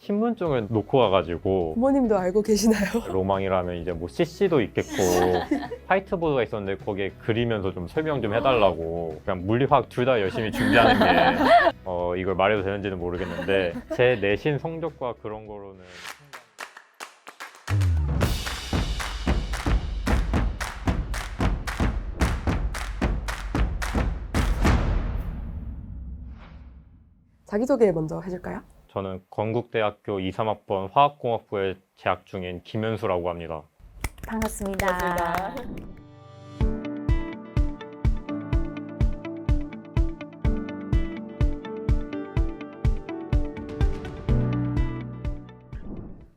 신분증을 놓고 가가지고 부모님도 알고 계시나요? 로망이라면 이제 뭐 CC도 있겠고 화이트보드가 있었는데 거기에 그리면서 좀 설명 좀 해달라고 그냥 물리화학 둘 다 열심히 준비하는 게 이걸 말해도 되는지는 모르겠는데 제 내신 성적과 그런 거로는 자기소개 먼저 해줄까요? 저는 건국대학교 2, 3학번 화학공학부에 재학 중인 김현수라고 합니다. 반갑습니다.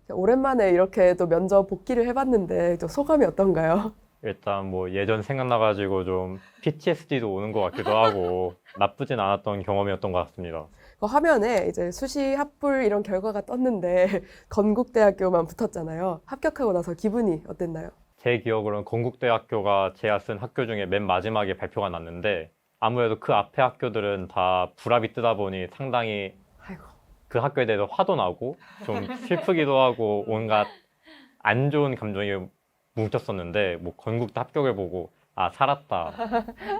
오랜만에 이렇게 또 면접 복귀를 해봤는데 또 소감이 어떤가요? 일단 뭐 예전 생각나가지고 좀 PTSD도 오는 것 같기도 하고 나쁘진 않았던 경험이었던 것 같습니다. 그 화면에 이제 수시 합불 이런 결과가 떴는데 건국대학교만 붙었잖아요. 합격하고 나서 기분이 어땠나요? 제 기억으로는 건국대학교가 제가 쓴 학교 중에 맨 마지막에 발표가 났는데 아무래도 그 앞에 학교들은 다 불합이 뜨다 보니 상당히 아이고. 그 학교에 대해서 화도 나고 좀 슬프기도 하고 온갖 안 좋은 감정이 뭉쳤었는데 뭐 건국대 합격을 보고 아 살았다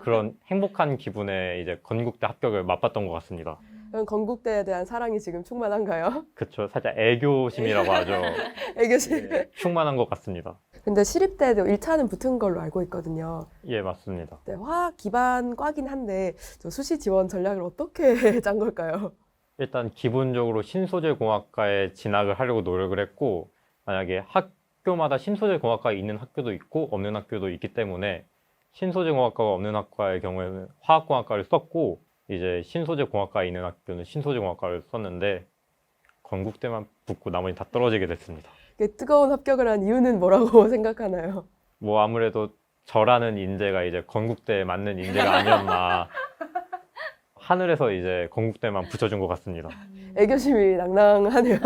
그런 행복한 기분에 이제 건국대 합격을 맛봤던 것 같습니다. 그럼 건국대에 대한 사랑이 지금 충만한가요? 그쵸, 살짝 애교심이라고 하죠. 애교심. 예, 충만한 것 같습니다. 근데 시립대도 1차는 붙은 걸로 알고 있거든요. 예, 맞습니다. 네, 화학 기반 과긴 한데 저 수시 지원 전략을 어떻게 짠 걸까요? 일단 기본적으로 신소재공학과에 진학을 하려고 노력을 했고 만약에 학교마다 신소재공학과가 있는 학교도 있고 없는 학교도 있기 때문에 신소재공학과가 없는 학과의 경우에는 화학공학과를 썼고 이제 신소재공학과에 있는 학교는 신소재공학과를 썼는데 건국대만 붙고 나머지 다 떨어지게 됐습니다. 뜨거운 합격을 한 이유는 뭐라고 생각하나요? 뭐 아무래도 저라는 인재가 이제 건국대에 맞는 인재가 아니었나 하늘에서 이제 건국대만 붙여준 것 같습니다. 애교심이 낭낭하네요.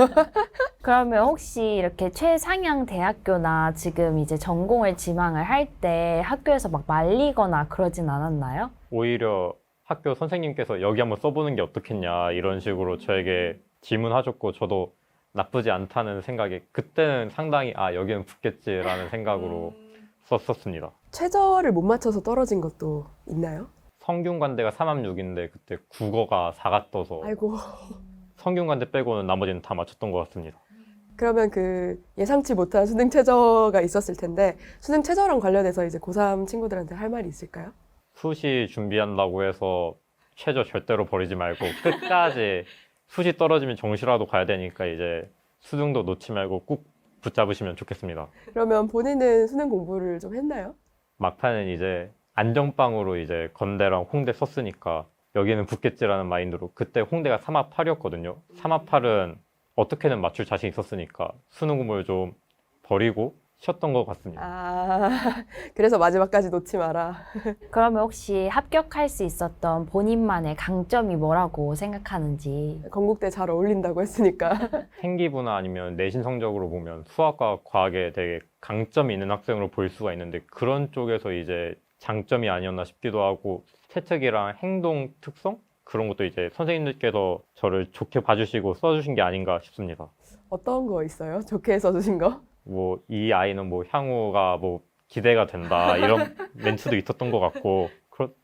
그러면 혹시 이렇게 최상향 대학교나 지금 이제 전공을 지망을 할 때 학교에서 막 말리거나 그러진 않았나요? 오히려 학교 선생님께서 여기 한번 써보는 게 어떻겠냐 이런 식으로 저에게 질문하셨고 저도 나쁘지 않다는 생각에 그때는 상당히 아 여기는 붙겠지라는 생각으로 썼었습니다. 최저를 못 맞춰서 떨어진 것도 있나요? 성균관대가 3학년인데 그때 국어가 4가 떠서 아이고. 성균관대 빼고는 나머지는 다 맞췄던 것 같습니다. 그러면 그 예상치 못한 수능 최저가 있었을 텐데 수능 최저랑 관련해서 이제 고3 친구들한테 할 말이 있을까요? 수시 준비한다고 해서 최저 절대로 버리지 말고 끝까지 수시 떨어지면 정시라도 가야 되니까 이제 수능도 놓지 말고 꾹 붙잡으시면 좋겠습니다. 그러면 본인은 수능 공부를 좀 했나요? 막판은 이제 안정빵으로 이제 건대랑 홍대 썼으니까 여기는 붙겠지라는 마인드로 그때 홍대가 3합 8이었거든요. 3합 8은 어떻게든 맞출 자신 있었으니까 수능 공부를 좀 버리고 쉬었던 것 같습니다. 아, 그래서 마지막까지 놓지 마라. 그러면 혹시 합격할 수 있었던 본인만의 강점이 뭐라고 생각하는지. 건국대 잘 어울린다고 했으니까. 생기부나 아니면 내신 성적으로 보면 수학과 과학에 되게 강점이 있는 학생으로 볼 수가 있는데 그런 쪽에서 이제 장점이 아니었나 싶기도 하고 채특이랑 행동 특성? 그런 것도 이제 선생님들께서 저를 좋게 봐주시고 써주신 게 아닌가 싶습니다. 어떤 거 있어요? 좋게 써주신 거? 뭐 이 아이는 뭐 향후가 뭐 기대가 된다 이런 멘트도 있었던 것 같고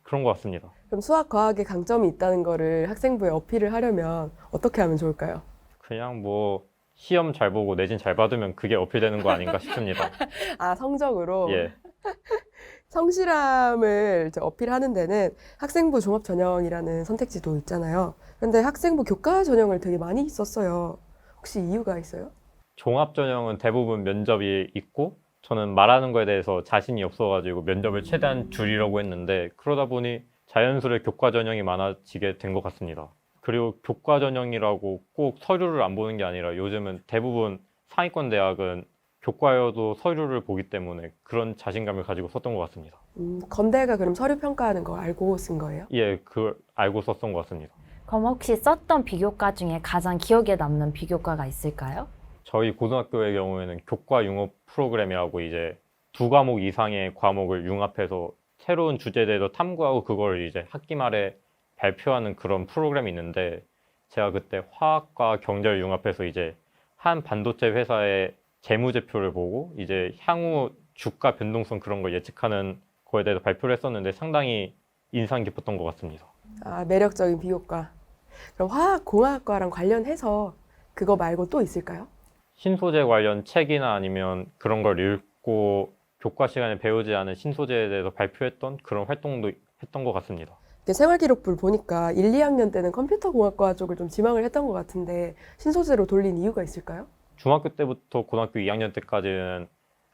그런 것 같습니다. 그럼 수학, 과학에 강점이 있다는 거를 학생부에 어필을 하려면 어떻게 하면 좋을까요? 그냥 뭐 시험 잘 보고 내신 잘 받으면 그게 어필되는 거 아닌가 싶습니다. 아, 성적으로? 예. 성실함을 이제 어필하는 데는 학생부 종합 전형이라는 선택지도 있잖아요. 근데 학생부 교과 전형을 되게 많이 썼어요. 혹시 이유가 있어요? 종합 전형은 대부분 면접이 있고 저는 말하는 거에 대해서 자신이 없어가지고 면접을 최대한 줄이려고 했는데 그러다 보니 자연스레 교과 전형이 많아지게 된 것 같습니다. 그리고 교과 전형이라고 꼭 서류를 안 보는 게 아니라 요즘은 대부분 상위권 대학은 교과여도 서류를 보기 때문에 그런 자신감을 가지고 썼던 것 같습니다. 건대가 그럼 서류 평가하는 거 알고 쓴 거예요? 예, 그걸 알고 썼던 것 같습니다. 그럼 혹시 썼던 비교과 중에 가장 기억에 남는 비교과가 있을까요? 저희 고등학교의 경우에는 교과 융합 프로그램이라고 이제 2과목 이상의 과목을 융합해서 새로운 주제에 대해서 탐구하고 그걸 이제 학기 말에 발표하는 그런 프로그램이 있는데 제가 그때 화학과 경제를 융합해서 이제 한 반도체 회사의 재무제표를 보고 이제 향후 주가 변동성 그런 걸 예측하는 거에 대해서 발표를 했었는데 상당히 인상 깊었던 것 같습니다. 아, 매력적인 비교과. 그럼 화학공학과랑 관련해서 그거 말고 또 있을까요? 신소재 관련 책이나 아니면 그런 걸 읽고 교과 시간에 배우지 않은 신소재에 대해서 발표했던 그런 활동도 했던 것 같습니다. 이렇게 생활기록부를 보니까 1, 2학년 때는 컴퓨터공학과 쪽을 좀 지망을 했던 것 같은데 신소재로 돌린 이유가 있을까요? 중학교 때부터 고등학교 2학년 때까지는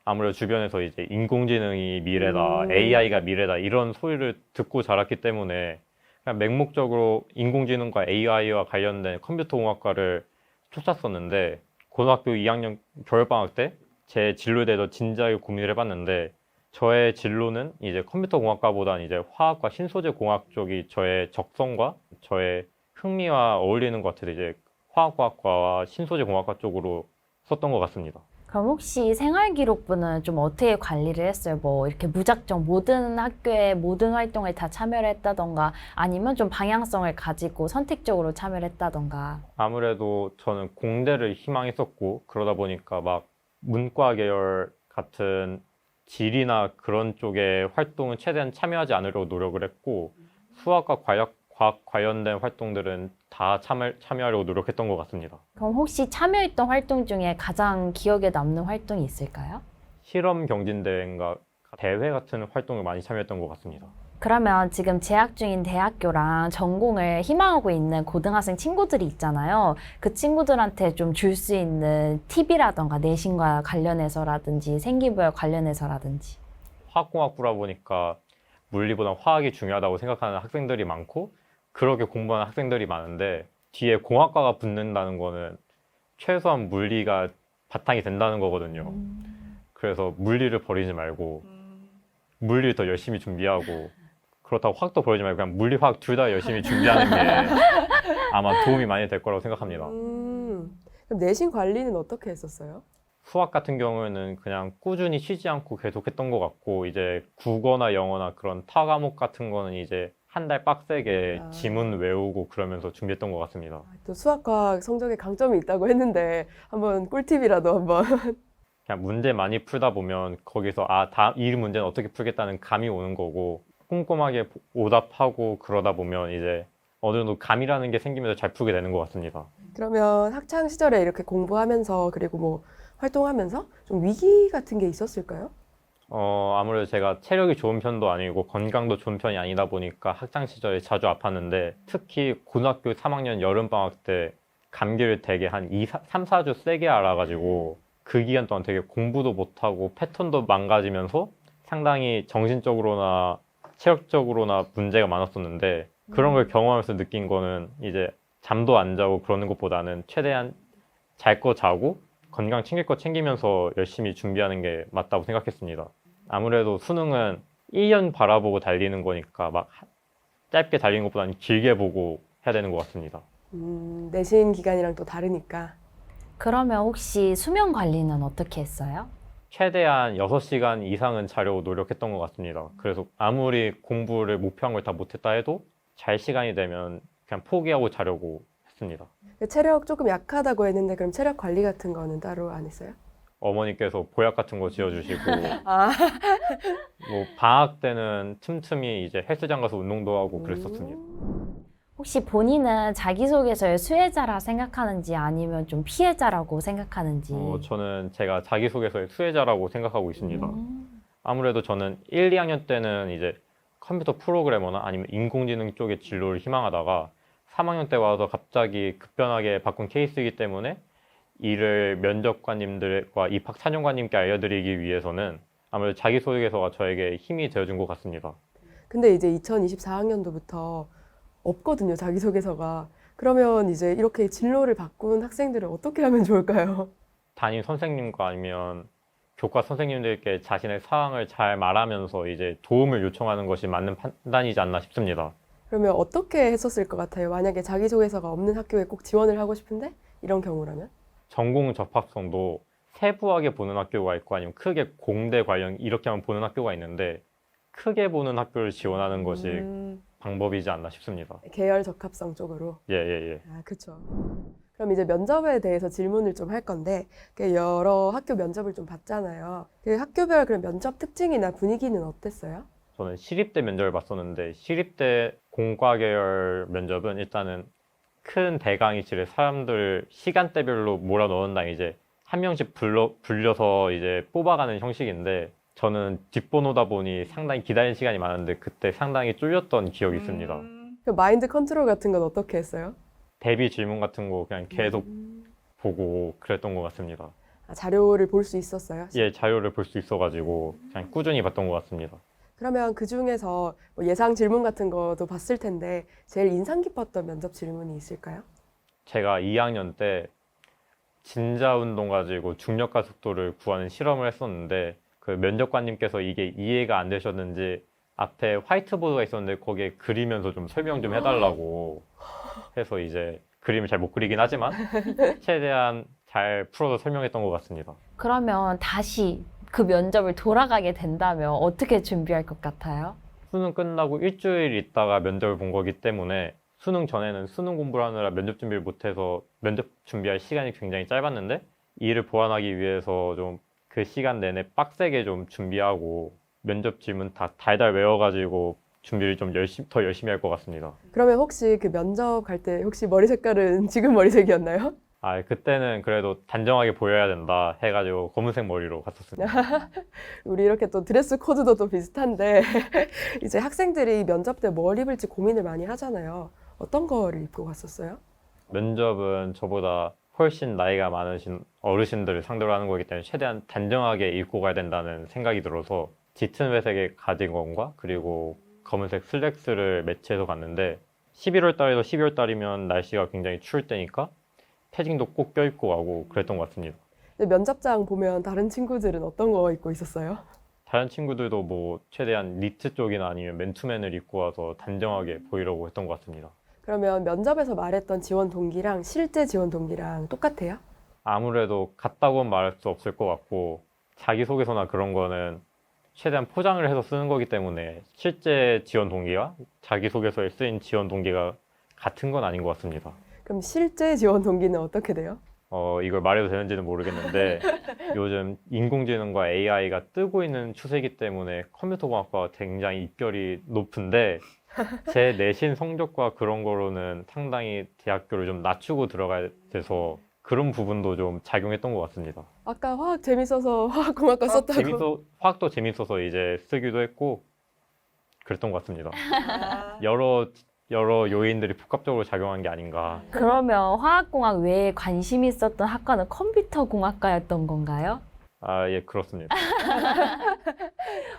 아무래도 주변에서 이제 인공지능이 미래다, AI가 미래다 이런 소리를 듣고 자랐기 때문에 그냥 맹목적으로 인공지능과 AI와 관련된 컴퓨터공학과를 쫓았었는데 고등학교 2학년 겨울방학 때 제 진로에 대해서 진지하게 고민을 해봤는데 저의 진로는 이제 컴퓨터공학과보다는 이제 화학과 신소재공학 쪽이 저의 적성과 저의 흥미와 어울리는 것 같아서 이제 화학과학과와 신소재공학과 쪽으로 썼던 것 같습니다. 그럼 혹시 생활기록부는 좀 어떻게 관리를 했어요? 뭐 이렇게 무작정 모든 학교의 모든 활동을 다 참여를 했다던가 아니면 좀 방향성을 가지고 선택적으로 참여를 했다던가. 아무래도 저는 공대를 희망했었고 그러다 보니까 막 문과 계열 같은 지리나 그런 쪽의 활동은 최대한 참여하지 않으려고 노력을 했고 수학과 과학 관련된 활동들은 다 참여하려고 노력했던 것 같습니다. 그럼 혹시 참여했던 활동 중에 가장 기억에 남는 활동이 있을까요? 실험 경진대회인가 대회 같은 활동을 많이 참여했던 것 같습니다. 그러면 지금 재학 중인 대학교랑 전공을 희망하고 있는 고등학생 친구들이 있잖아요. 그 친구들한테 좀 줄 수 있는 팁이라던가 내신과 관련해서라든지 생기부와 관련해서라든지. 화학공학부라 보니까 물리보다 화학이 중요하다고 생각하는 학생들이 많고 그렇게 공부하는 학생들이 많은데 뒤에 공학과가 붙는다는 거는 최소한 물리가 바탕이 된다는 거거든요. 그래서 물리를 버리지 말고 물리를 더 열심히 준비하고 그렇다고 화학도 버리지 말고 그냥 물리, 화학 둘 다 열심히 준비하는 게 아마 도움이 많이 될 거라고 생각합니다. 그럼 내신 관리는 어떻게 했었어요? 수학 같은 경우에는 그냥 꾸준히 쉬지 않고 계속 했던 것 같고 이제 국어나 영어나 그런 타 과목 같은 거는 이제 한 달 빡세게 지문 외우고 그러면서 준비했던 것 같습니다. 또 수학과학 성적에 강점이 있다고 했는데 한번 꿀팁이라도 한번. 그냥 문제 많이 풀다 보면 거기서 이 문제는 어떻게 풀겠다는 감이 오는 거고 꼼꼼하게 오답하고 그러다 보면 이제 어느 정도 감이라는 게 생기면서 잘 풀게 되는 것 같습니다. 그러면 학창 시절에 이렇게 공부하면서 그리고 뭐 활동하면서 좀 위기 같은 게 있었을까요? 아무래도 제가 체력이 좋은 편도 아니고 건강도 좋은 편이 아니다 보니까 학창 시절에 자주 아팠는데 특히 고등학교 3학년 여름방학 때 감기를 되게 한 3, 4주 세게 앓아가지고 그 기간 동안 되게 공부도 못하고 패턴도 망가지면서 상당히 정신적으로나 체력적으로나 문제가 많았었는데 그런 걸 경험하면서 느낀 거는 이제 잠도 안 자고 그러는 것보다는 최대한 잘 거 자고 건강 챙길 거 챙기면서 열심히 준비하는 게 맞다고 생각했습니다. 아무래도 수능은 1년 바라보고 달리는 거니까 막 짧게 달리는 것보다는 길게 보고 해야 되는 것 같습니다. 내신 기간이랑 또 다르니까. 그러면 혹시 수면 관리는 어떻게 했어요? 최대한 6시간 이상은 자려고 노력했던 것 같습니다. 그래서 아무리 공부를 목표한 걸 다 못했다 해도 잘 시간이 되면 그냥 포기하고 자려고 했습니다. 체력 조금 약하다고 했는데 그럼 체력 관리 같은 거는 따로 안 했어요? 어머니께서 보약 같은 거 지어주시고 아, 뭐 방학 때는 틈틈이 이제 헬스장 가서 운동도 하고 그랬었습니다. 혹시 본인은 자기소개서의 수혜자라 생각하는지 아니면 좀 피해자라고 생각하는지. 저는 제가 자기소개서의 수혜자라고 생각하고 있습니다. 아무래도 저는 1, 2학년 때는 이제 컴퓨터 프로그래머나 아니면 인공지능 쪽의 진로를 희망하다가 3학년 때 와서 갑자기 급변하게 바꾼 케이스이기 때문에 이를 면접관님들과 입학 사령관님께 알려드리기 위해서는 아무래도 자기소개서가 저에게 힘이 되어준 것 같습니다. 근데 이제 2024학년도부터 없거든요, 자기소개서가. 그러면 이제 이렇게 진로를 바꾼 학생들은 어떻게 하면 좋을까요? 담임 선생님과 아니면 교과 선생님들께 자신의 사항을 잘 말하면서 이제 도움을 요청하는 것이 맞는 판단이지 않나 싶습니다. 그러면 어떻게 했었을 것 같아요? 만약에 자기소개서가 없는 학교에 꼭 지원을 하고 싶은데 이런 경우라면? 전공 접합성도 세부하게 보는 학교가 있고 아니면 크게 공대 관련 이렇게만 보는 학교가 있는데 크게 보는 학교를 지원하는 것이 방법이지 않나 싶습니다. 계열 적합성 쪽으로. 예. 아, 그렇죠. 그럼 이제 면접에 대해서 질문을 좀 할 건데 그 여러 학교 면접을 좀 봤잖아요. 그 학교별 그런 면접 특징이나 분위기는 어땠어요? 저는 시립대 면접을 봤었는데 시립대 공과계열 면접은 일단은 큰 대강의실에 사람들 시간대별로 몰아넣는다 이제 한 명씩 불려서 이제 뽑아가는 형식인데 저는 뒷번호다 보니 상당히 기다리는 시간이 많은데 그때 상당히 쫄렸던 기억이 있습니다. 그 마인드 컨트롤 같은 건 어떻게 했어요? 대비 질문 같은 거 그냥 계속 보고 그랬던 것 같습니다. 아, 자료를 볼 수 있었어요? 예, 자료를 볼 수 있어가지고 그냥 꾸준히 봤던 것 같습니다. 그러면 그 중에서 뭐 예상 질문 같은 것도 봤을 텐데 제일 인상 깊었던 면접 질문이 있을까요? 제가 2학년 때 진자운동 가지고 중력과 속도를 구하는 실험을 했었는데 그 면접관님께서 이게 이해가 안 되셨는지 앞에 화이트보드가 있었는데 거기에 그리면서 좀 설명 좀 해달라고 해서 이제 그림을 잘 못 그리긴 하지만 최대한 잘 풀어서 설명했던 것 같습니다. 그러면 다시 그 면접을 돌아가게 된다면 어떻게 준비할 것 같아요? 수능 끝나고 일주일 있다가 면접을 본 거기 때문에 수능 전에는 수능 공부를 하느라 면접 준비를 못해서 면접 준비할 시간이 굉장히 짧았는데 이를 보완하기 위해서 좀 그 시간 내내 빡세게 좀 준비하고 면접 질문 다 달달 외워가지고 준비를 좀 더 열심히 할 것 같습니다. 그러면 혹시 그 면접 갈 때 혹시 머리 색깔은 지금 머리색이었나요? 아, 그때는 그래도 단정하게 보여야 된다 해가지고 검은색 머리로 갔었습니다. 우리 이렇게 또 드레스 코드도 또 비슷한데 이제 학생들이 면접 때 뭘 입을지 고민을 많이 하잖아요. 어떤 거를 입고 갔었어요? 면접은 저보다 훨씬 나이가 많으신 어르신들을 상대로 하는 거기 때문에 최대한 단정하게 입고 가야 된다는 생각이 들어서 짙은 회색의 가디건과 그리고 검은색 슬랙스를 매치해서 갔는데 11월 달에서 12월 달이면 날씨가 굉장히 추울 때니까 패딩도 꼭 껴입고 가고 그랬던 것 같습니다. 근데 면접장 보면 다른 친구들은 어떤 거 입고 있었어요? 다른 친구들도 뭐 최대한 니트 쪽이나 아니면 맨투맨을 입고 와서 단정하게 보이려고 했던 것 같습니다. 그러면 면접에서 말했던 지원 동기랑 실제 지원 동기랑 똑같아요? 아무래도 같다고는 말할 수 없을 것 같고 자기소개서나 그런 거는 최대한 포장을 해서 쓰는 거기 때문에 실제 지원 동기와 자기소개서에 쓰인 지원 동기가 같은 건 아닌 것 같습니다. 그럼 실제 지원 동기는 어떻게 돼요? 이걸 말해도 되는지는 모르겠는데 요즘 인공지능과 AI가 뜨고 있는 추세이기 때문에 컴퓨터공학과가 굉장히 입결이 높은데 제 내신 성적과 그런 거로는 상당히 대학교를 좀 낮추고 들어가야 돼서 그런 부분도 좀 작용했던 것 같습니다. 아까 화학 재밌어서 화학공학과 썼다고. 화학도 재밌어서 이제 쓰기도 했고 그랬던 것 같습니다. 여러 요인들이 복합적으로 작용한 게 아닌가. 그러면 화학공학 외에 관심 있었던 학과는 컴퓨터공학과였던 건가요? 아, 예, 그렇습니다.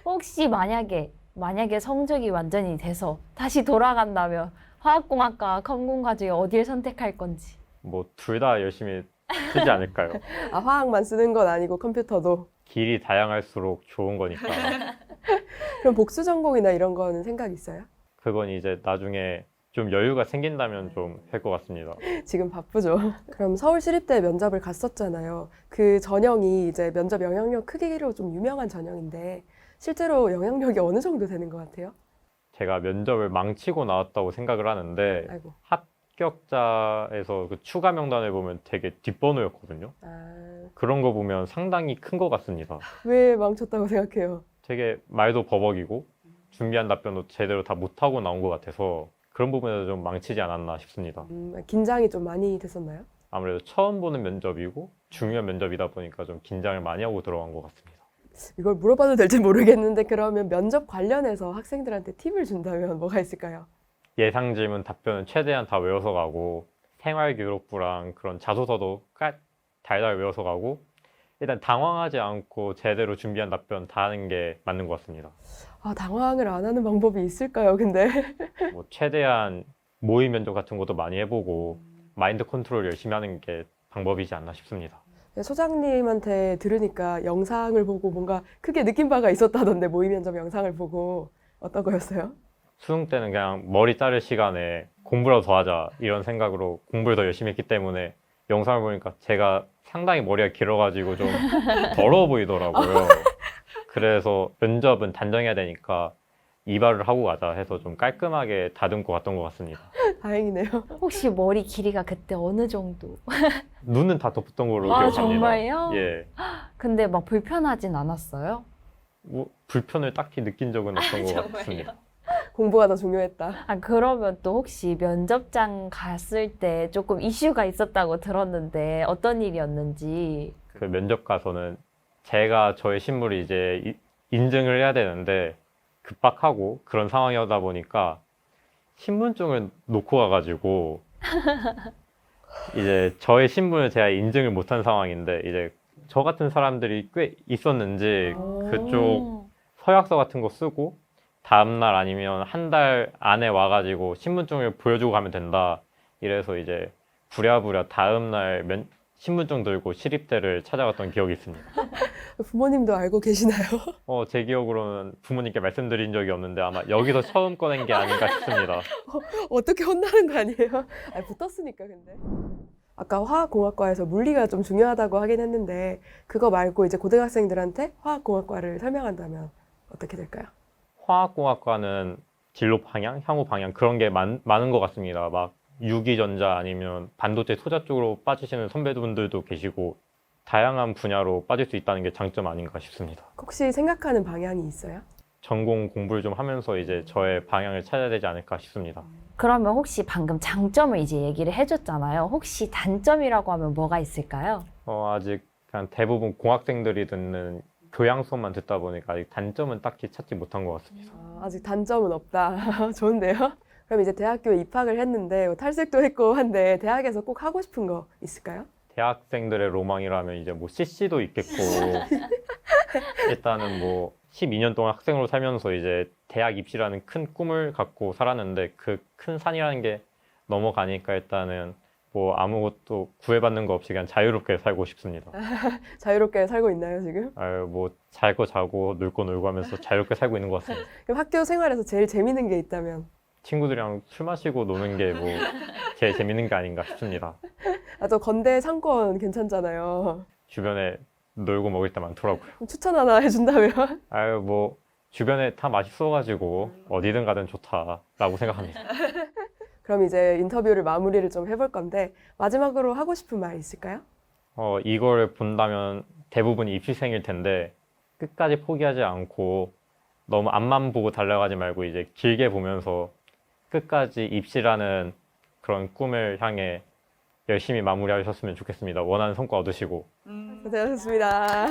혹시 만약에 성적이 완전히 돼서 다시 돌아간다면 화학공학과 컴공과 중에 어디를 선택할 건지. 뭐 둘 다 열심히 쓰지 않을까요? 아, 화학만 쓰는 건 아니고 컴퓨터도. 길이 다양할수록 좋은 거니까. 그럼 복수 전공이나 이런 거는 생각 있어요? 그건 이제 나중에 좀 여유가 생긴다면 좀 할 것 같습니다. 지금 바쁘죠. 그럼 서울시립대 면접을 갔었잖아요. 그 전형이 이제 면접 영향력 크기로 좀 유명한 전형인데 실제로 영향력이 어느 정도 되는 것 같아요? 제가 면접을 망치고 나왔다고 생각을 하는데 아이고. 합격자에서 그 추가 명단을 보면 되게 뒷번호였거든요. 아, 그런 거 보면 상당히 큰 것 같습니다. 왜 망쳤다고 생각해요? 되게 말도 버벅이고 준비한 답변도 제대로 다 못하고 나온 것 같아서 그런 부분에서 좀 망치지 않았나 싶습니다. 긴장이 좀 많이 됐었나요? 아무래도 처음 보는 면접이고 중요한 면접이다 보니까 좀 긴장을 많이 하고 들어간 것 같습니다. 이걸 물어봐도 될지 모르겠는데 그러면 면접 관련해서 학생들한테 팁을 준다면 뭐가 있을까요? 예상 질문 답변은 최대한 다 외워서 가고 생활기록부랑 그런 자소서도 달달 외워서 가고 일단 당황하지 않고 제대로 준비한 답변 다 하는 게 맞는 것 같습니다. 아, 당황을 안 하는 방법이 있을까요, 근데? 뭐 최대한 모의 면접 같은 것도 많이 해보고 마인드 컨트롤 열심히 하는 게 방법이지 않나 싶습니다. 소장님한테 들으니까 영상을 보고 뭔가 크게 느낀 바가 있었다던데 모의 면접 영상을 보고 어떤 거였어요? 수능 때는 그냥 머리 자를 시간에 공부라도 더 하자 이런 생각으로 공부를 더 열심히 했기 때문에 영상을 보니까 제가 상당히 머리가 길어가지고 좀 더러워 보이더라고요. 그래서 면접은 단정해야 되니까 이발을 하고 가자 해서 좀 깔끔하게 다듬고 갔던 것 같습니다. 다행이네요. 혹시 머리 길이가 그때 어느 정도? 눈은 다 덮었던 걸로 아, 기억합니다. 정말요? 예. 근데 막 불편하진 않았어요? 뭐 불편을 딱히 느낀 적은 없던 것 정말요? 같습니다. 공부가 더 중요했다. 아, 그러면 또 혹시 면접장 갔을 때 조금 이슈가 있었다고 들었는데 어떤 일이었는지. 그 면접 가서는 제가 저의 신분을 이제 인증을 해야 되는데 급박하고 그런 상황이다 보니까 신분증을 놓고 가가지고 이제 저의 신분을 제가 인증을 못한 상황인데 이제 저 같은 사람들이 꽤 있었는지 그쪽 서약서 같은 거 쓰고 다음날 아니면 한 달 안에 와가지고 신분증을 보여주고 가면 된다. 이래서 이제 부랴부랴 다음날 신분증 들고 시립대를 찾아갔던 기억이 있습니다. 부모님도 알고 계시나요? 제 기억으로는 부모님께 말씀드린 적이 없는데 아마 여기서 처음 꺼낸 게 아닌가 싶습니다. 어떻게 혼나는 거 아니에요? 아, 붙었으니까 근데. 아까 화학공학과에서 물리가 좀 중요하다고 하긴 했는데 그거 말고 이제 고등학생들한테 화학공학과를 설명한다면 어떻게 될까요? 화학공학과는 진로 방향, 향후 방향 그런 게 많은 것 같습니다. 막 유기전자 아니면 반도체 소자 쪽으로 빠지시는 선배분들도 계시고 다양한 분야로 빠질 수 있다는 게 장점 아닌가 싶습니다. 혹시 생각하는 방향이 있어요? 전공 공부를 좀 하면서 이제 저의 방향을 찾아야 되지 않을까 싶습니다. 그러면 혹시 방금 장점을 이제 얘기를 해줬잖아요. 혹시 단점이라고 하면 뭐가 있을까요? 아직 그냥 대부분 공학생들이 듣는 교양 수업만 듣다 보니까 아직 단점은 딱히 찾지 못한 것 같습니다. 아직 단점은 없다. 좋은데요? 그럼 이제 대학교에 입학을 했는데 탈색도 했고 한데 대학에서 꼭 하고 싶은 거 있을까요? 대학생들의 로망이라면 이제 뭐 CC도 있겠고 일단은 뭐 12년 동안 학생으로 살면서 이제 대학 입시라는 큰 꿈을 갖고 살았는데 그 큰 산이라는 게 넘어가니까 일단은 뭐 아무것도 구애받는 거 없이 그냥 자유롭게 살고 싶습니다. 자유롭게 살고 있나요, 지금? 아유 뭐 잘 거 자고 놀 거 놀고 하면서 자유롭게 살고 있는 것 같습니다. 그럼 학교 생활에서 제일 재밌는 게 있다면? 친구들이랑 술 마시고 노는 게 뭐 제일 재밌는 게 아닌가 싶습니다. 아, 저 건대 상권 괜찮잖아요. 주변에 놀고 먹을 때 많더라고요. 그럼 추천 하나 해준다면? 아유 뭐 주변에 다 맛있어가지고 어디든 가든 좋다라고 생각합니다. 그럼 이제 인터뷰를 마무리를 좀 해볼 건데 마지막으로 하고 싶은 말 있을까요? 이걸 본다면 대부분이 입시생일 텐데 끝까지 포기하지 않고 너무 앞만 보고 달려가지 말고 이제 길게 보면서 끝까지 입시라는 그런 꿈을 향해 열심히 마무리하셨으면 좋겠습니다. 원하는 성과 얻으시고. 고생하셨습니다.